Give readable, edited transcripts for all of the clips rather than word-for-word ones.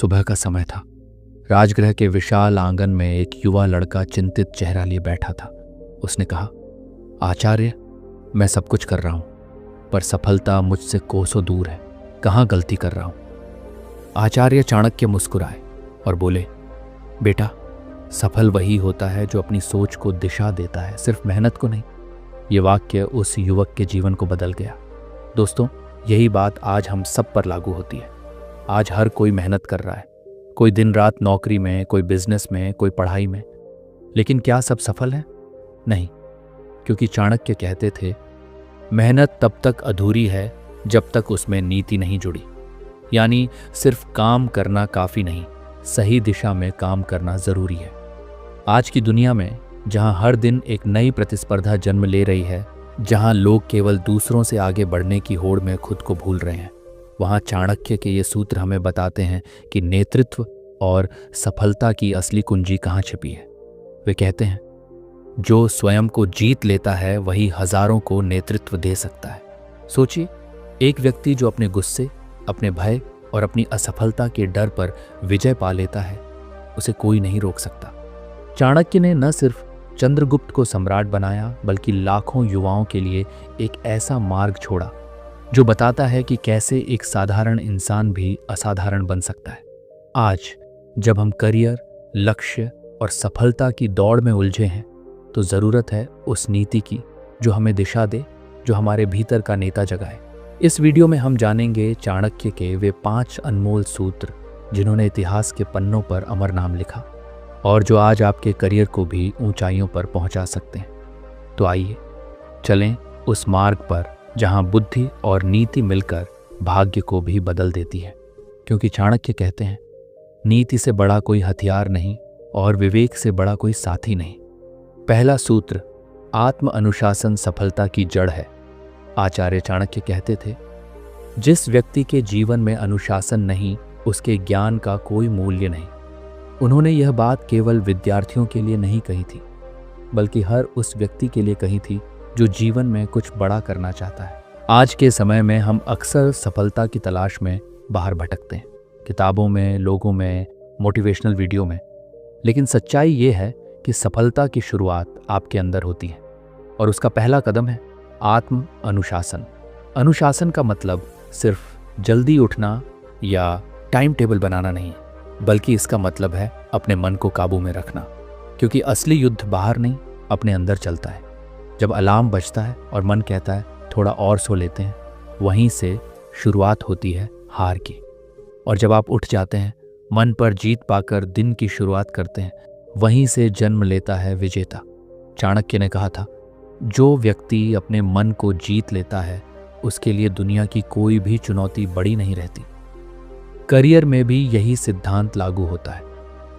सुबह का समय था। राजगृह के विशाल आंगन में एक युवा लड़का चिंतित चेहरा लिए बैठा था। उसने कहा, आचार्य, मैं सब कुछ कर रहा हूं, पर सफलता मुझसे कोसों दूर है। कहाँ गलती कर रहा हूं? आचार्य चाणक्य मुस्कुराए और बोले, बेटा, सफल वही होता है जो अपनी सोच को दिशा देता है, सिर्फ मेहनत को नहीं। ये वाक्य उस युवक के जीवन को बदल गया। दोस्तों, यही बात आज हम सब पर लागू होती है। आज हर कोई मेहनत कर रहा है, कोई दिन रात नौकरी में, कोई बिजनेस में, कोई पढ़ाई में। लेकिन क्या सब सफल हैं? नहीं, क्योंकि चाणक्य कहते थे, मेहनत तब तक अधूरी है जब तक उसमें नीति नहीं जुड़ी। यानी सिर्फ काम करना काफी नहीं, सही दिशा में काम करना जरूरी है। आज की दुनिया में जहां हर दिन एक नई प्रतिस्पर्धा जन्म ले रही है, जहां लोग केवल दूसरों से आगे बढ़ने की होड़ में खुद को भूल रहे हैं, वहां चाणक्य के ये सूत्र हमें बताते हैं कि नेतृत्व और सफलता की असली कुंजी कहाँ छिपी है। वे कहते हैं, जो स्वयं को जीत लेता है वही हजारों को नेतृत्व दे सकता है। सोचिए, एक व्यक्ति जो अपने गुस्से, अपने भय और अपनी असफलता के डर पर विजय पा लेता है, उसे कोई नहीं रोक सकता। चाणक्य ने न सिर्फ चंद्रगुप्त को सम्राट बनाया, बल्कि लाखों युवाओं के लिए एक ऐसा मार्ग छोड़ा जो बताता है कि कैसे एक साधारण इंसान भी असाधारण बन सकता है। आज जब हम करियर, लक्ष्य और सफलता की दौड़ में उलझे हैं, तो जरूरत है उस नीति की जो हमें दिशा दे, जो हमारे भीतर का नेता जगाए। इस वीडियो में हम जानेंगे चाणक्य के वे 5 अनमोल सूत्र, जिन्होंने इतिहास के पन्नों पर अमर नाम लिखा और जो आज आपके करियर को भी ऊंचाइयों पर पहुंचा सकते हैं। तो आइए चलें उस मार्ग पर जहां बुद्धि और नीति मिलकर भाग्य को भी बदल देती है। क्योंकि चाणक्य कहते हैं, नीति से बड़ा कोई हथियार नहीं और विवेक से बड़ा कोई साथी नहीं। पहला सूत्र, आत्म अनुशासन सफलता की जड़ है। आचार्य चाणक्य कहते थे, जिस व्यक्ति के जीवन में अनुशासन नहीं, उसके ज्ञान का कोई मूल्य नहीं। उन्होंने यह बात केवल विद्यार्थियों के लिए नहीं कही थी, बल्कि हर उस व्यक्ति के लिए कही थी जो जीवन में कुछ बड़ा करना चाहता है। आज के समय में हम अक्सर सफलता की तलाश में बाहर भटकते हैं, किताबों में, लोगों में, मोटिवेशनल वीडियो में। लेकिन सच्चाई ये है कि सफलता की शुरुआत आपके अंदर होती है और उसका पहला कदम है आत्म अनुशासन। अनुशासन का मतलब सिर्फ जल्दी उठना या टाइम टेबल बनाना नहीं, बल्कि इसका मतलब है अपने मन को काबू में रखना। क्योंकि असली युद्ध बाहर नहीं, अपने अंदर चलता है। जब अलार्म बजता है और मन कहता है थोड़ा और सो लेते हैं, वहीं से शुरुआत होती है हार की। और जब आप उठ जाते हैं, मन पर जीत पाकर दिन की शुरुआत करते हैं, वहीं से जन्म लेता है विजेता। चाणक्य ने कहा था, जो व्यक्ति अपने मन को जीत लेता है, उसके लिए दुनिया की कोई भी चुनौती बड़ी नहीं रहती। करियर में भी यही सिद्धांत लागू होता है।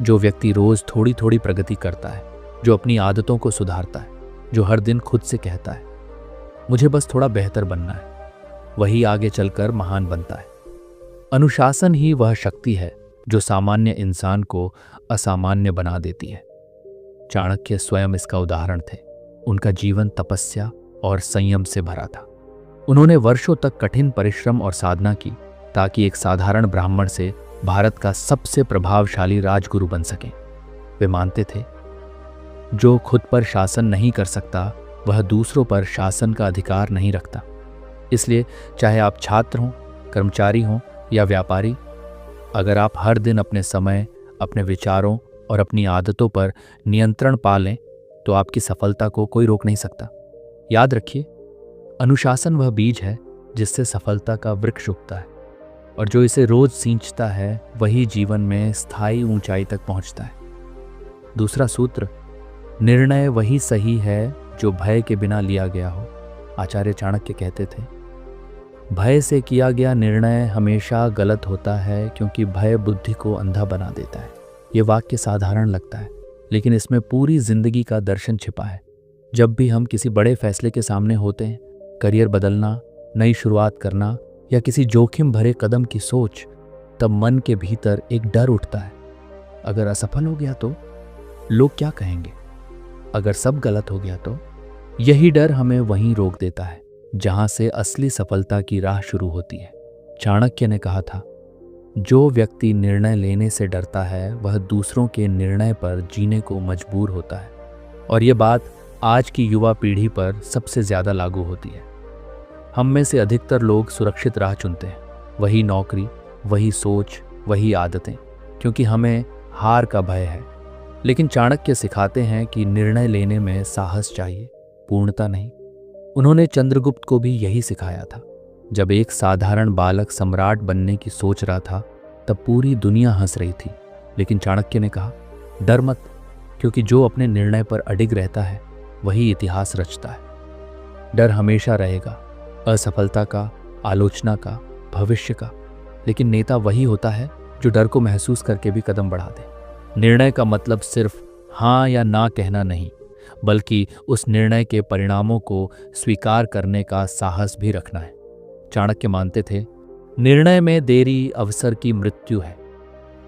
जो व्यक्ति रोज थोड़ी थोड़ी प्रगति करता है, जो अपनी आदतों को सुधारता है, जो हर दिन खुद से कहता है, मुझे बस थोड़ा बेहतर बनना है, वही आगे चलकर महान बनता है। अनुशासन ही वह शक्ति है जो सामान्य इंसान को असामान्य बना देती है। चाणक्य स्वयं इसका उदाहरण थे। उनका जीवन तपस्या और संयम से भरा था। उन्होंने वर्षों तक कठिन परिश्रम और साधना की ताकि एक साधारण ब्राह्मण से भारत का सबसे प्रभावशाली राजगुरु बन सके। वे मानते थे, जो खुद पर शासन नहीं कर सकता, वह दूसरों पर शासन का अधिकार नहीं रखता। इसलिए चाहे आप छात्र हों, कर्मचारी हों या व्यापारी, अगर आप हर दिन अपने समय, अपने विचारों और अपनी आदतों पर नियंत्रण पा लें, तो आपकी सफलता को कोई रोक नहीं सकता। याद रखिए, अनुशासन वह बीज है जिससे सफलता का वृक्ष उगता है, और जो इसे रोज सींचता है वही जीवन में स्थायी ऊंचाई तक पहुंचता है। दूसरा सूत्र, निर्णय वही सही है जो भय के बिना लिया गया हो। आचार्य चाणक्य कहते थे, भय से किया गया निर्णय हमेशा गलत होता है, क्योंकि भय बुद्धि को अंधा बना देता है। ये वाक्य साधारण लगता है, लेकिन इसमें पूरी जिंदगी का दर्शन छिपा है। जब भी हम किसी बड़े फैसले के सामने होते हैं, करियर बदलना, नई शुरुआत करना या किसी जोखिम भरे कदम की सोच, तब मन के भीतर एक डर उठता है। अगर असफल हो गया तो लोग क्या कहेंगे? अगर सब गलत हो गया तो? यही डर हमें वहीं रोक देता है जहां से असली सफलता की राह शुरू होती है। चाणक्य ने कहा था, जो व्यक्ति निर्णय लेने से डरता है वह दूसरों के निर्णय पर जीने को मजबूर होता है। और ये बात आज की युवा पीढ़ी पर सबसे ज़्यादा लागू होती है। हम में से अधिकतर लोग सुरक्षित राह चुनते हैं, वही नौकरी, वही सोच, वही आदतें, क्योंकि हमें हार का भय है। लेकिन चाणक्य सिखाते हैं कि निर्णय लेने में साहस चाहिए, पूर्णता नहीं। उन्होंने चंद्रगुप्त को भी यही सिखाया था। जब एक साधारण बालक सम्राट बनने की सोच रहा था तब पूरी दुनिया हंस रही थी, लेकिन चाणक्य ने कहा, डर मत, क्योंकि जो अपने निर्णय पर अडिग रहता है वही इतिहास रचता है। डर हमेशा रहेगा, असफलता का, आलोचना का, भविष्य का, लेकिन नेता वही होता है जो डर को महसूस करके भी कदम बढ़ा दे। निर्णय का मतलब सिर्फ हाँ या ना कहना नहीं, बल्कि उस निर्णय के परिणामों को स्वीकार करने का साहस भी रखना है। चाणक्य मानते थे, निर्णय में देरी अवसर की मृत्यु है।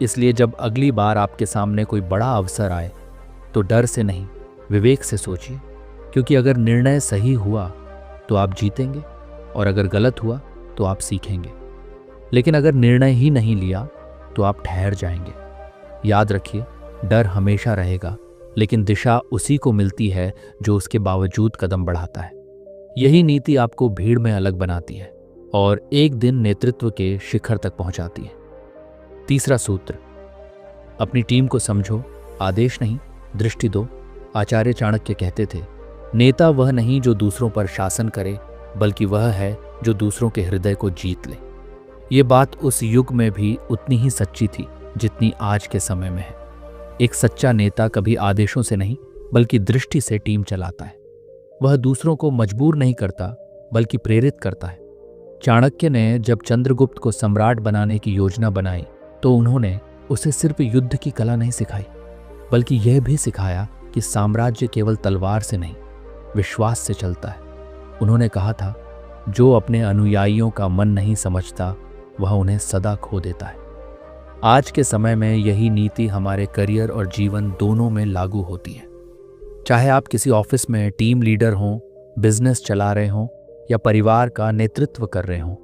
इसलिए जब अगली बार आपके सामने कोई बड़ा अवसर आए तो डर से नहीं, विवेक से सोचिए, क्योंकि अगर निर्णय सही हुआ तो आप जीतेंगे और अगर गलत हुआ तो आप सीखेंगे। लेकिन अगर निर्णय ही नहीं लिया तो आप ठहर जाएंगे। याद रखिए, डर हमेशा रहेगा, लेकिन दिशा उसी को मिलती है जो उसके बावजूद कदम बढ़ाता है। यही नीति आपको भीड़ में अलग बनाती है और एक दिन नेतृत्व के शिखर तक पहुंचाती है। तीसरा सूत्र, अपनी टीम को समझो, आदेश नहीं, दृष्टि दो। आचार्य चाणक्य कहते थे, नेता वह नहीं जो दूसरों पर शासन करे, बल्कि वह है जो दूसरों के हृदय को जीत ले। ये बात उस युग में भी उतनी ही सच्ची थी जितनी आज के समय में है। एक सच्चा नेता कभी आदेशों से नहीं, बल्कि दृष्टि से टीम चलाता है। वह दूसरों को मजबूर नहीं करता, बल्कि प्रेरित करता है। चाणक्य ने जब चंद्रगुप्त को सम्राट बनाने की योजना बनाई तो उन्होंने उसे सिर्फ युद्ध की कला नहीं सिखाई, बल्कि यह भी सिखाया कि साम्राज्य केवल तलवार से नहीं, विश्वास से चलता है। उन्होंने कहा था, जो अपने अनुयायियों का मन नहीं समझता वह उन्हें सदा खो देता है। आज के समय में यही नीति हमारे करियर और जीवन दोनों में लागू होती है। चाहे आप किसी ऑफिस में टीम लीडर हों, बिजनेस चला रहे हों या परिवार का नेतृत्व कर रहे हों,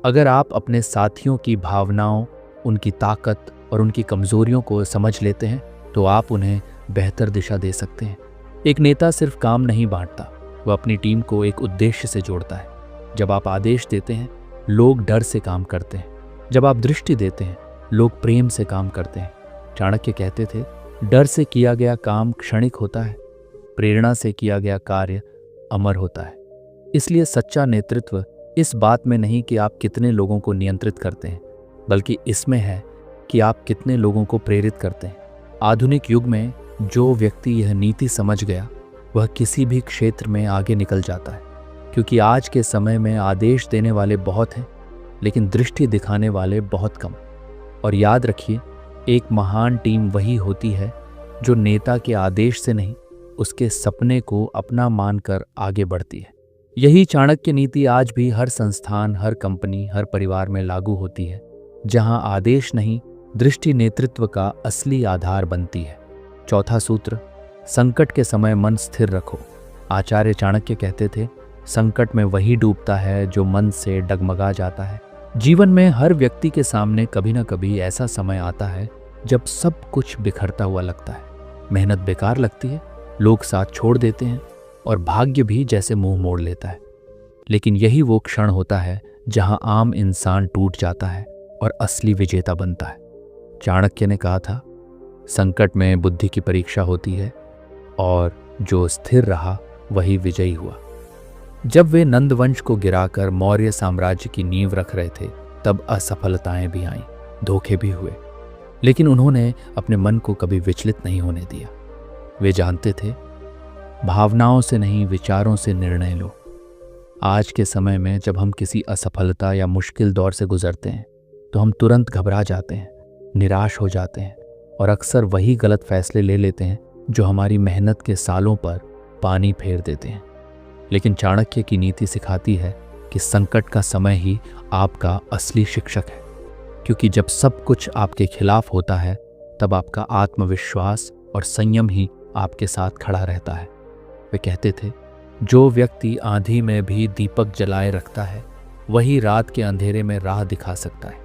अगर आप अपने साथियों की भावनाओं, उनकी ताकत और उनकी कमजोरियों को समझ लेते हैं तो आप उन्हें बेहतर दिशा दे सकते हैं। एक नेता सिर्फ काम नहीं बांटता, वह अपनी टीम को एक उद्देश्य से जोड़ता है। जब आप आदेश देते हैं, लोग डर से काम करते हैं। जब आप दृष्टि देते हैं, लोग प्रेम से काम करते हैं। चाणक्य कहते थे, डर से किया गया काम क्षणिक होता है, प्रेरणा से किया गया कार्य अमर होता है। इसलिए सच्चा नेतृत्व इस बात में नहीं कि आप कितने लोगों को नियंत्रित करते हैं, बल्कि इसमें है कि आप कितने लोगों को प्रेरित करते हैं। आधुनिक युग में जो व्यक्ति यह नीति समझ गया वह किसी भी क्षेत्र में आगे निकल जाता है, क्योंकि आज के समय में आदेश देने वाले बहुत हैं, लेकिन दृष्टि दिखाने वाले बहुत कम। और याद रखिए, एक महान टीम वही होती है जो नेता के आदेश से नहीं, उसके सपने को अपना मानकर आगे बढ़ती है। यही चाणक्य नीति आज भी हर संस्थान, हर कंपनी, हर परिवार में लागू होती है, जहां आदेश नहीं, दृष्टि नेतृत्व का असली आधार बनती है। चौथा सूत्र, संकट के समय मन स्थिर रखो। आचार्य चाणक्य कहते थे, संकट में वही डूबता है जो मन से डगमगा जाता है। जीवन में हर व्यक्ति के सामने कभी ना कभी ऐसा समय आता है जब सब कुछ बिखरता हुआ लगता है। मेहनत बेकार लगती है, लोग साथ छोड़ देते हैं और भाग्य भी जैसे मुंह मोड़ लेता है। लेकिन यही वो क्षण होता है जहां आम इंसान टूट जाता है और असली विजेता बनता है। चाणक्य ने कहा था, संकट में बुद्धि की परीक्षा होती है और जो स्थिर रहा वही विजयी हुआ। जब वे नंद वंश को गिराकर मौर्य साम्राज्य की नींव रख रहे थे, तब असफलताएं भी आईं, धोखे भी हुए, लेकिन उन्होंने अपने मन को कभी विचलित नहीं होने दिया। वे जानते थे, भावनाओं से नहीं, विचारों से निर्णय लो। आज के समय में जब हम किसी असफलता या मुश्किल दौर से गुजरते हैं तो हम तुरंत घबरा जाते हैं, निराश हो जाते हैं और अक्सर वही गलत फैसले ले लेते हैं जो हमारी मेहनत के सालों पर पानी फेर देते हैं। लेकिन चाणक्य की नीति सिखाती है कि संकट का समय ही आपका असली शिक्षक है, क्योंकि जब सब कुछ आपके खिलाफ होता है तब आपका आत्मविश्वास और संयम ही आपके साथ खड़ा रहता है। वे कहते थे, जो व्यक्ति आंधी में भी दीपक जलाए रखता है वही रात के अंधेरे में राह दिखा सकता है।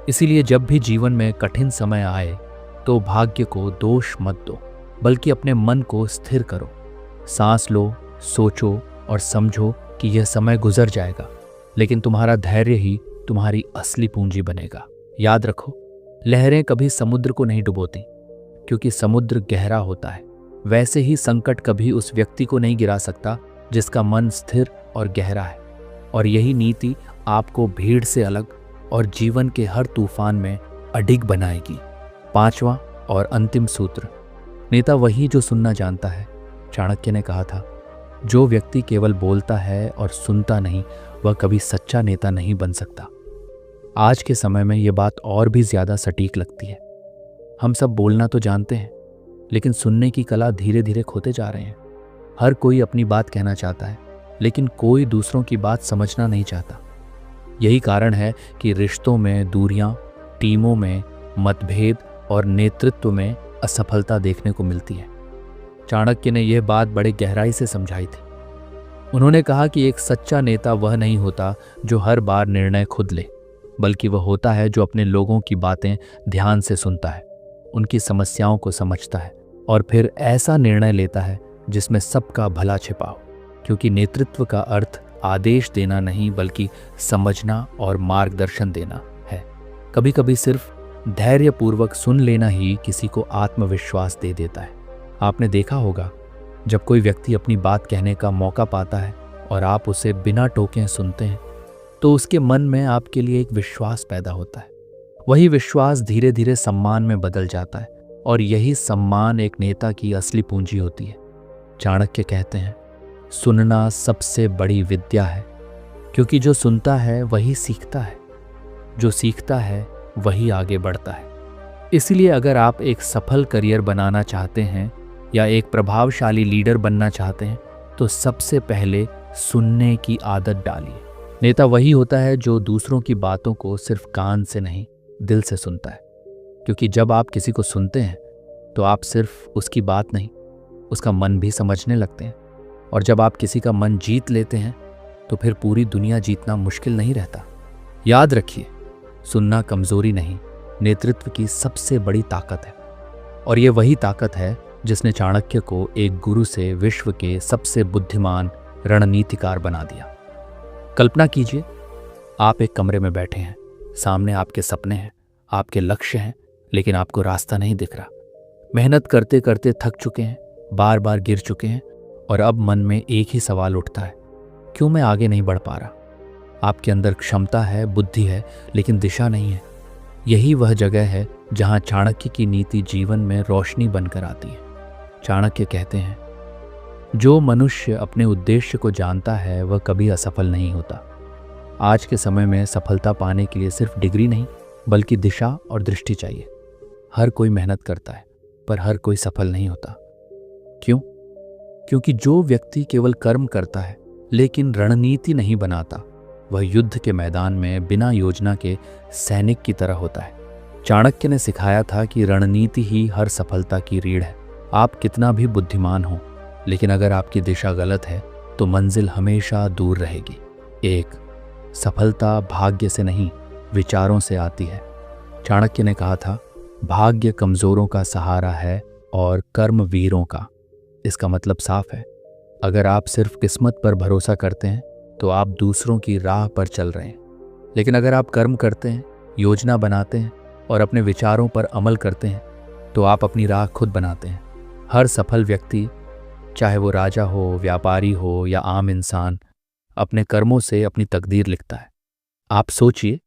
इसीलिए जब भी जीवन में कठिन समय आए तो भाग्य को दोष मत दो, बल्कि अपने मन को स्थिर करो। सांस लो, सोचो और समझो कि यह समय गुजर जाएगा, लेकिन तुम्हारा धैर्य ही तुम्हारी असली पूंजी बनेगा। याद रखो, लहरें कभी समुद्र को नहीं डुबोती, क्योंकि समुद्र गहरा होता है। वैसे ही संकट कभी उस व्यक्ति को नहीं गिरा सकता जिसका मन स्थिर और गहरा है। और यही नीति आपको भीड़ से अलग और जीवन के हर तूफान में अडिग बनाएगी। 5वां और अंतिम सूत्र, नेता वही जो सुनना जानता है। चाणक्य ने कहा था, जो व्यक्ति केवल बोलता है और सुनता नहीं, वह कभी सच्चा नेता नहीं बन सकता। आज के समय में यह बात और भी ज्यादा सटीक लगती है। हम सब बोलना तो जानते हैं, लेकिन सुनने की कला धीरे धीरे खोते जा रहे हैं। हर कोई अपनी बात कहना चाहता है, लेकिन कोई दूसरों की बात समझना नहीं चाहता। यही कारण है कि रिश्तों में दूरियां, टीमों में मतभेद और नेतृत्व में असफलता देखने को मिलती है। चाणक्य ने यह बात बड़े गहराई से समझाई थी। उन्होंने कहा कि एक सच्चा नेता वह नहीं होता जो हर बार निर्णय खुद ले, बल्कि वह होता है जो अपने लोगों की बातें ध्यान से सुनता है, उनकी समस्याओं को समझता है और फिर ऐसा निर्णय लेता है जिसमें सबका भला छिपा हो। क्योंकि नेतृत्व का अर्थ आदेश देना नहीं, बल्कि समझना और मार्गदर्शन देना है। कभी कभी सिर्फ धैर्यपूर्वक सुन लेना ही किसी को आत्मविश्वास दे देता है। आपने देखा होगा, जब कोई व्यक्ति अपनी बात कहने का मौका पाता है और आप उसे बिना टोके सुनते हैं, तो उसके मन में आपके लिए एक विश्वास पैदा होता है। वही विश्वास धीरे धीरे सम्मान में बदल जाता है, और यही सम्मान एक नेता की असली पूंजी होती है। चाणक्य कहते हैं, सुनना सबसे बड़ी विद्या है, क्योंकि जो सुनता है वही सीखता है, जो सीखता है वही आगे बढ़ता है। इसलिए अगर आप एक सफल करियर बनाना चाहते हैं या एक प्रभावशाली लीडर बनना चाहते हैं, तो सबसे पहले सुनने की आदत डालिए। नेता वही होता है जो दूसरों की बातों को सिर्फ कान से नहीं, दिल से सुनता है। क्योंकि जब आप किसी को सुनते हैं तो आप सिर्फ उसकी बात नहीं, उसका मन भी समझने लगते हैं। और जब आप किसी का मन जीत लेते हैं तो फिर पूरी दुनिया जीतना मुश्किल नहीं रहता। याद रखिए, सुनना कमजोरी नहीं, नेतृत्व की सबसे बड़ी ताकत है। और ये वही ताकत है जिसने चाणक्य को एक गुरु से विश्व के सबसे बुद्धिमान रणनीतिकार बना दिया। कल्पना कीजिए, आप एक कमरे में बैठे हैं, सामने आपके सपने हैं, आपके लक्ष्य हैं, लेकिन आपको रास्ता नहीं दिख रहा। मेहनत करते करते थक चुके हैं, बार बार गिर चुके हैं, और अब मन में एक ही सवाल उठता है, क्यों मैं आगे नहीं बढ़ पा रहा? आपके अंदर क्षमता है, बुद्धि है, लेकिन दिशा नहीं है। यही वह जगह है जहां चाणक्य की नीति जीवन में रोशनी बनकर आती है। चाणक्य कहते हैं, जो मनुष्य अपने उद्देश्य को जानता है वह कभी असफल नहीं होता। आज के समय में सफलता पाने के लिए सिर्फ डिग्री नहीं, बल्कि दिशा और दृष्टि चाहिए। हर कोई मेहनत करता है, पर हर कोई सफल नहीं होता। क्यों? क्योंकि जो व्यक्ति केवल कर्म करता है लेकिन रणनीति नहीं बनाता, वह युद्ध के मैदान में बिना योजना के सैनिक की तरह होता है। चाणक्य ने सिखाया था कि रणनीति ही हर सफलता की रीढ़ है। आप कितना भी बुद्धिमान हो, लेकिन अगर आपकी दिशा गलत है तो मंजिल हमेशा दूर रहेगी। एक, सफलता भाग्य से नहीं, विचारों से आती है। चाणक्य ने कहा था, भाग्य कमजोरों का सहारा है और कर्म वीरों का। इसका मतलब साफ है, अगर आप सिर्फ किस्मत पर भरोसा करते हैं तो आप दूसरों की राह पर चल रहे हैं, लेकिन अगर आप कर्म करते हैं, योजना बनाते हैं और अपने विचारों पर अमल करते हैं, तो आप अपनी राह खुद बनाते हैं। हर सफल व्यक्ति, चाहे वो राजा हो, व्यापारी हो या आम इंसान, अपने कर्मों से अपनी तकदीर लिखता है। आप सोचिए,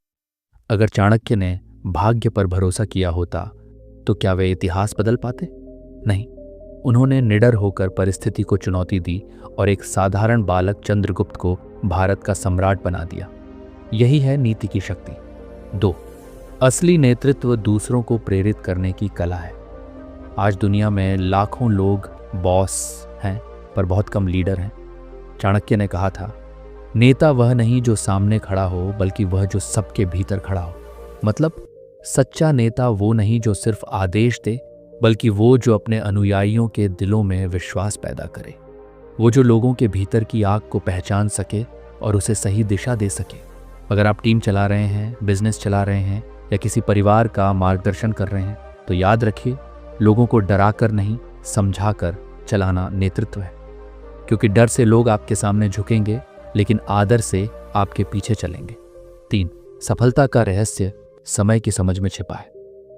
अगर चाणक्य ने भाग्य पर भरोसा किया होता तो क्या वे इतिहास बदल पाते? नहीं। उन्होंने निडर होकर परिस्थिति को चुनौती दी और एक साधारण बालक चंद्रगुप्त को भारत का सम्राट बना दिया। यही है नीति की शक्ति। 2, असली नेतृत्व दूसरों को प्रेरित करने की कला है। आज दुनिया में लाखों लोग बॉस हैं, पर बहुत कम लीडर हैं। चाणक्य ने कहा था, नेता वह नहीं जो सामने खड़ा हो, बल्कि वह जो सबके भीतर खड़ा हो। मतलब सच्चा नेता वो नहीं जो सिर्फ आदेश दे, बल्कि वो जो अपने अनुयायियों के दिलों में विश्वास पैदा करे। वो जो लोगों के भीतर की आग को पहचान सके और उसे सही दिशा दे सके। अगर आप टीम चला रहे हैं, बिजनेस चला रहे हैं या किसी परिवार का मार्गदर्शन कर रहे हैं तो याद रखिए, लोगों को डराकर नहीं, समझाकर चलाना नेतृत्व है। क्योंकि डर से लोग आपके सामने झुकेंगे, लेकिन आदर से आपके पीछे चलेंगे। 3, सफलता का रहस्य समय की समझ में छिपा है।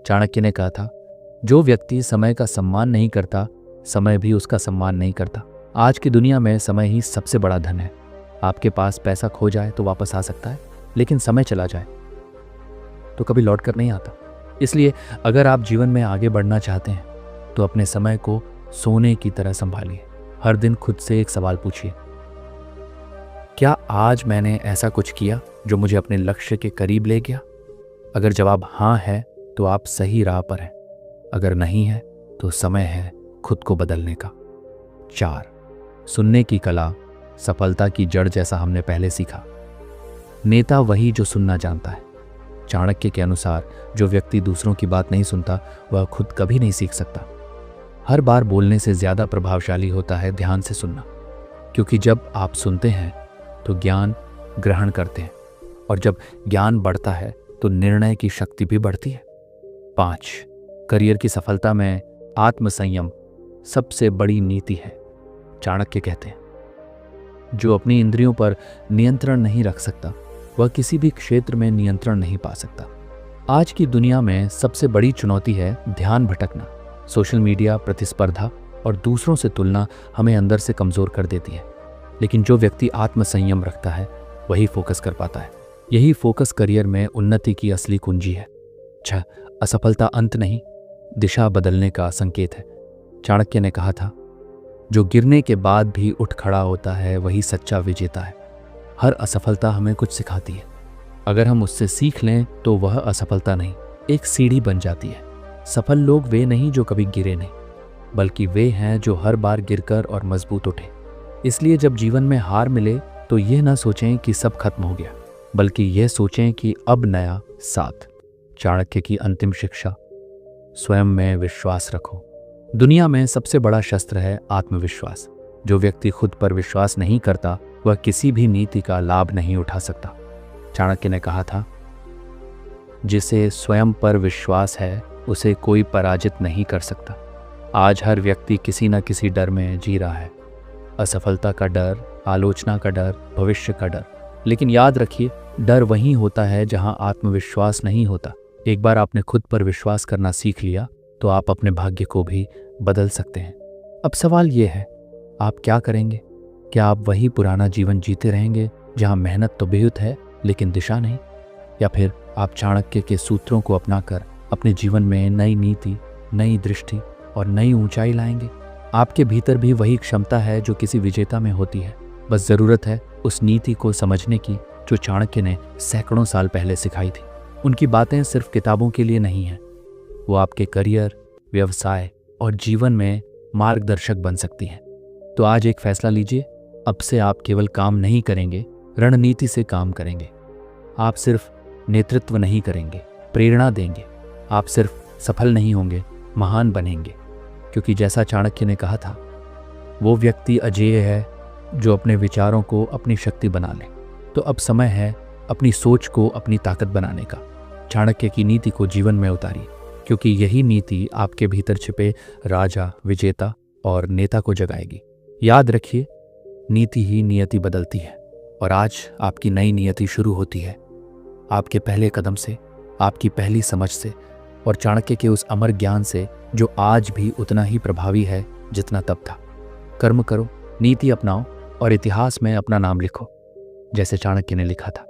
चाणक्य ने कहा था, जो व्यक्ति समय का सम्मान नहीं करता, समय भी उसका सम्मान नहीं करता। आज की दुनिया में समय ही सबसे बड़ा धन है। आपके पास पैसा खो जाए तो वापस आ सकता है, लेकिन समय चला जाए तो कभी लौट कर नहीं आता। इसलिए अगर आप जीवन में आगे बढ़ना चाहते हैं तो अपने समय को सोने की तरह संभालिए। हर दिन खुद से एक सवाल पूछिए, क्या आज मैंने ऐसा कुछ किया जो मुझे अपने लक्ष्य के करीब ले गया? अगर जवाब हाँ है तो आप सही राह पर हैं, अगर नहीं है तो समय है खुद को बदलने का। 4, सुनने की कला सफलता की जड़, जैसा हमने पहले सीखा। नेता वही जो सुनना जानता है। चाणक्य के अनुसार जो व्यक्ति दूसरों की बात नहीं सुनता वह खुद कभी नहीं सीख सकता। हर बार बोलने से ज्यादा प्रभावशाली होता है ध्यान से सुनना, क्योंकि जब आप सुनते हैं तो ज्ञान ग्रहण करते हैं, और जब ज्ञान बढ़ता है तो निर्णय की शक्ति भी बढ़ती है। 5, करियर की सफलता में आत्मसंयम सबसे बड़ी नीति है। चाणक्य कहते हैं, जो अपनी इंद्रियों पर नियंत्रण नहीं रख सकता वह किसी भी क्षेत्र में नियंत्रण नहीं पा सकता। आज की दुनिया में सबसे बड़ी चुनौती है ध्यान भटकना। सोशल मीडिया, प्रतिस्पर्धा और दूसरों से तुलना हमें अंदर से कमजोर कर देती है, लेकिन जो व्यक्ति आत्मसंयम रखता है वही फोकस कर पाता है। यही फोकस करियर में उन्नति की असली कुंजी है। 6, असफलता अंत नहीं, दिशा बदलने का संकेत है। चाणक्य ने कहा था, जो गिरने के बाद भी उठ खड़ा होता है वही सच्चा विजेता है। हर असफलता हमें कुछ सिखाती है। अगर हम उससे सीख लें तो वह असफलता नहीं, एक सीढ़ी बन जाती है। सफल लोग वे नहीं जो कभी गिरे नहीं, बल्कि वे हैं जो हर बार गिरकर और मजबूत उठे। इसलिए जब जीवन में हार मिले तो यह ना सोचें कि सब खत्म हो गया, बल्कि यह सोचें कि अब नया साथ। चाणक्य की अंतिम शिक्षा, स्वयं में विश्वास रखो। दुनिया में सबसे बड़ा शस्त्र है आत्मविश्वास। जो व्यक्ति खुद पर विश्वास नहीं करता वह किसी भी नीति का लाभ नहीं उठा सकता। चाणक्य ने कहा था, जिसे स्वयं पर विश्वास है उसे कोई पराजित नहीं कर सकता। आज हर व्यक्ति किसी न किसी डर में जी रहा है, असफलता का डर, आलोचना का डर, भविष्य का डर। लेकिन याद रखिए, डर वहीं होता है जहां आत्मविश्वास नहीं होता। एक बार आपने खुद पर विश्वास करना सीख लिया तो आप अपने भाग्य को भी बदल सकते हैं। अब सवाल यह है, आप क्या करेंगे? क्या आप वही पुराना जीवन जीते रहेंगे जहां मेहनत तो बेहद है लेकिन दिशा नहीं? या फिर आप चाणक्य के सूत्रों को अपनाकर अपने जीवन में नई नीति, नई दृष्टि और नई ऊंचाई लाएंगे? आपके भीतर भी वही क्षमता है जो किसी विजेता में होती है। बस जरूरत है उस नीति को समझने की जो चाणक्य ने सैकड़ों साल पहले सिखाई थी। उनकी बातें सिर्फ किताबों के लिए नहीं हैं, वो आपके करियर, व्यवसाय और जीवन में मार्गदर्शक बन सकती हैं। तो आज एक फैसला लीजिए, अब से आप केवल काम नहीं करेंगे, रणनीति से काम करेंगे। आप सिर्फ नेतृत्व नहीं करेंगे, प्रेरणा देंगे। आप सिर्फ सफल नहीं होंगे, महान बनेंगे। क्योंकि जैसा चाणक्य ने कहा था, वो व्यक्ति अजेय है जो अपने विचारों को अपनी शक्ति बना ले। तो अब समय है अपनी सोच को अपनी ताकत बनाने का। चाणक्य की नीति को जीवन में उतारिए, क्योंकि यही नीति आपके भीतर छिपे राजा, विजेता और नेता को जगाएगी। याद रखिए, नीति ही नियति बदलती है, और आज आपकी नई नियति शुरू होती है आपके पहले कदम से, आपकी पहली समझ से और चाणक्य के उस अमर ज्ञान से जो आज भी उतना ही प्रभावी है जितना तब था। कर्म करो, नीति अपनाओ और इतिहास में अपना नाम लिखो, जैसे चाणक्य ने लिखा था।